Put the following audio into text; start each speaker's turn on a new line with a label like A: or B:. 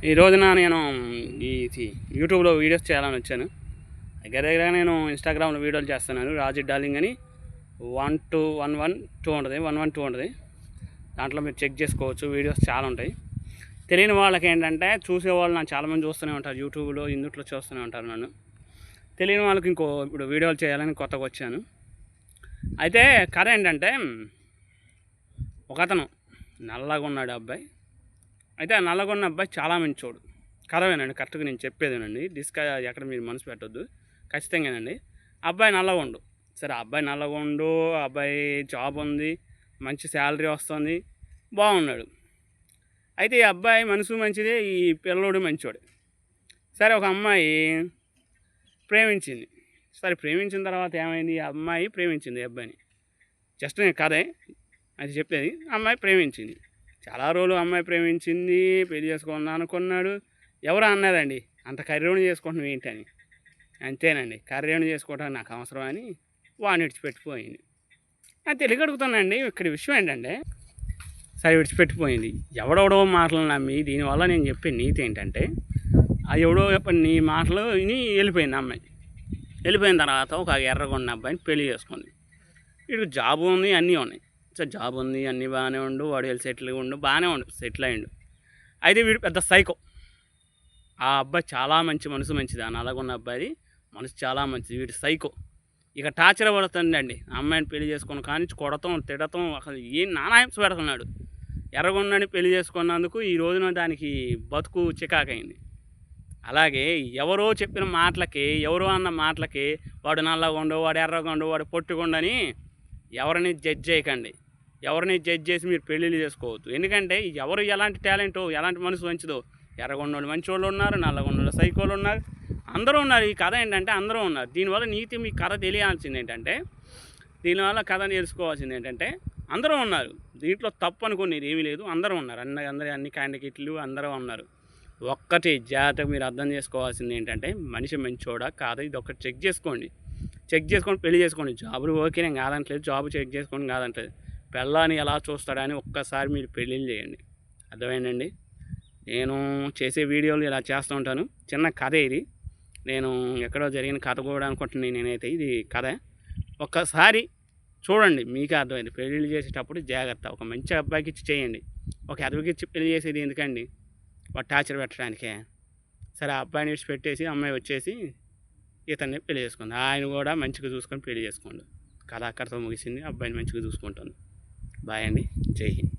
A: ఈ రోజున నేను ఈ యూట్యూబ్లో వీడియోస్ చేయాలని వచ్చాను. దగ్గర నేను ఇన్స్టాగ్రామ్లో వీడియోలు చేస్తున్నాను. రాజు డార్లింగ్ అని 112 ఉంటుంది. దాంట్లో మీరు చెక్ చేసుకోవచ్చు. వీడియోస్ చాలా ఉంటాయి. తెలియని వాళ్ళకి ఏంటంటే చూసేవాళ్ళు నాకు చాలామంది చూస్తూనే ఉంటారు. యూట్యూబ్లో ఇందుట్లో చూస్తూనే ఉంటారు నన్ను. తెలియని వాళ్ళకి ఇప్పుడు వీడియోలు చేయాలని కొత్తగా వచ్చాను. అయితే కథ ఏంటంటే ఒకతను నల్లగా ఉన్నాడు అబ్బాయి. అయితే ఆ నల్లగా ఉన్న అబ్బాయి చాలా మంచోడు. కథవేనండి, కరెక్ట్గా నేను చెప్పేదేనండి. ఎక్కడ మీరు మనసు పెట్టొద్దు, ఖచ్చితంగానండి. అబ్బాయి నల్లగా ఉండు. సరే, అబ్బాయి నల్లగా ఉండు, అబ్బాయి జాబ్ ఉంది, మంచి శాలరీ వస్తుంది, బాగున్నాడు. అయితే ఈ అబ్బాయి మనసు మంచిదే, ఈ పిల్లోడు మంచోడు. సరే, ఒక అమ్మాయి ప్రేమించింది. సరే, ప్రేమించిన తర్వాత ఏమైంది? ఈ అమ్మాయి ప్రేమించింది ఈ అబ్బాయిని. జస్ట్ నేను కథే అది చెప్పేది. అమ్మాయి ప్రేమించింది. చాలా రోజులు అమ్మాయి ప్రేమించింది, పెళ్లి చేసుకుందాం అనుకున్నాడు. ఎవరు అన్నారండి అంత కర్రేవుని చేసుకుంటున్నావు ఏంటని? అంతేనండి, కర్రేవుని చేసుకోవడానికి నాకు అవసరం అని వాడిని విడిచిపెట్టిపోయింది. అది తెలియక అడుగుతానండి. ఇక్కడ విషయం ఏంటంటే, సరే విడిచిపెట్టిపోయింది. ఎవడెవడో మాటలు నమ్మి, దీనివల్ల నేను చెప్పే నీతి ఏంటంటే, ఆ ఎవడో నీ మాటలు విని వెళ్ళిపోయింది అమ్మాయి. వెళ్ళిపోయిన తర్వాత ఒక ఎర్రగొండ అబ్బాయిని పెళ్లి చేసుకుంది. వీడికి జాబ్ ఉంది, అన్నీ ఉన్నాయి. సో జాబ్ ఉంది, అన్నీ బాగానే ఉండు, వాడు వెళ్ళి సెటిల్ ఉండు, బాగానే ఉండు, సెటిల్ అయ్యిండు. అయితే వీడు పెద్ద సైకో. ఆ అబ్బాయి చాలా మంచి మనసు, మంచిది. ఆ నల్లగొన్న అబ్బాయి మనసు చాలా మంచిది. వీడు సైకో. ఇక టార్చర్ పడుతుందండి. అమ్మాయిని పెళ్లి చేసుకుని కానీ కొడతాం, తిడతాం, అసలు ఏం నానాహింస పెడుతున్నాడు. ఎర్రగొండని పెళ్లి చేసుకున్నందుకు ఈ రోజున దానికి బతుకు చికాకైంది. అలాగే ఎవరో చెప్పిన మాటలకి, ఎవరో అన్న మాటలకి వాడు నల్లగొండు, వాడు ఎర్రగొండు, వాడు పొట్టుకొండని ఎవరిని జడ్జ్ చేయకండి. ఎవరిని జడ్జ్ చేసి మీరు పెళ్ళిళ్ళు చేసుకోవద్దు. ఎందుకంటే ఎవరు ఎలాంటి టాలెంటో, ఎలాంటి మనసు మంచిదో, ఎర్రగొండోళ్ళు మంచోళ్ళు ఉన్నారు, నల్లగొండోళ్ళు సైకోలు ఉన్నారు, అందరూ ఉన్నారు. ఈ కథ ఏంటంటే అందరూ ఉన్నారు. దీనివల్ల నీతి మీ కథ తెలియాల్సింది ఏంటంటే, దీనివల్ల కథ నేర్చుకోవాల్సింది ఏంటంటే, అందరూ ఉన్నారు. దీంట్లో తప్పు అనుకునేది ఏమీ లేదు. అందరూ ఉన్నారు. అన్ని క్యాండిడేట్లు అందరూ ఉన్నారు. ఒక్కటి జాగ్రత్తగా మీరు అర్థం చేసుకోవాల్సింది ఏంటంటే, మనిషి మంచోడా కాదా ఇది ఒక్కటి చెక్ చేసుకోండి. చెక్ చేసుకొని పెళ్లి చేసుకోండి. జాబులు ఓకే నేను కాదంటలేదు, జాబ్ చెక్ చేసుకోండి కాదంటలేదు. పెళ్ళాన్ని ఎలా చూస్తాడని ఒక్కసారి మీరు పెళ్ళిళ్ళు చేయండి. అర్థమైందండి? నేను చేసే వీడియోలు ఇలా చేస్తూ ఉంటాను. చిన్న కథ ఇది. నేను ఎక్కడో జరిగిన కథ కూడా అనుకుంటున్నాను నేనైతే. ఇది కథ ఒక్కసారి చూడండి, మీకే అర్థమైంది. పెళ్ళిళ్ళు చేసేటప్పుడు జాగ్రత్త. ఒక మంచి అబ్బాయికి ఇచ్చి చేయండి. ఒక ఎదవికి ఇచ్చి పెళ్లి చేసేది ఎందుకండి? వాడు టార్చర్ పెట్టడానికే. సరే, ఆ అబ్బాయిని విడిచిపెట్టేసి అమ్మాయి వచ్చేసి ఇతన్ని పెళ్లి చేసుకుంది. ఆయన కూడా మంచిగా చూసుకొని పెళ్లి చేసుకోండి. కథ అక్కడితో ముగిసింది. అబ్బాయిని మంచిగా చూసుకుంటుంది. బాయ్ అండి. జై హింద్.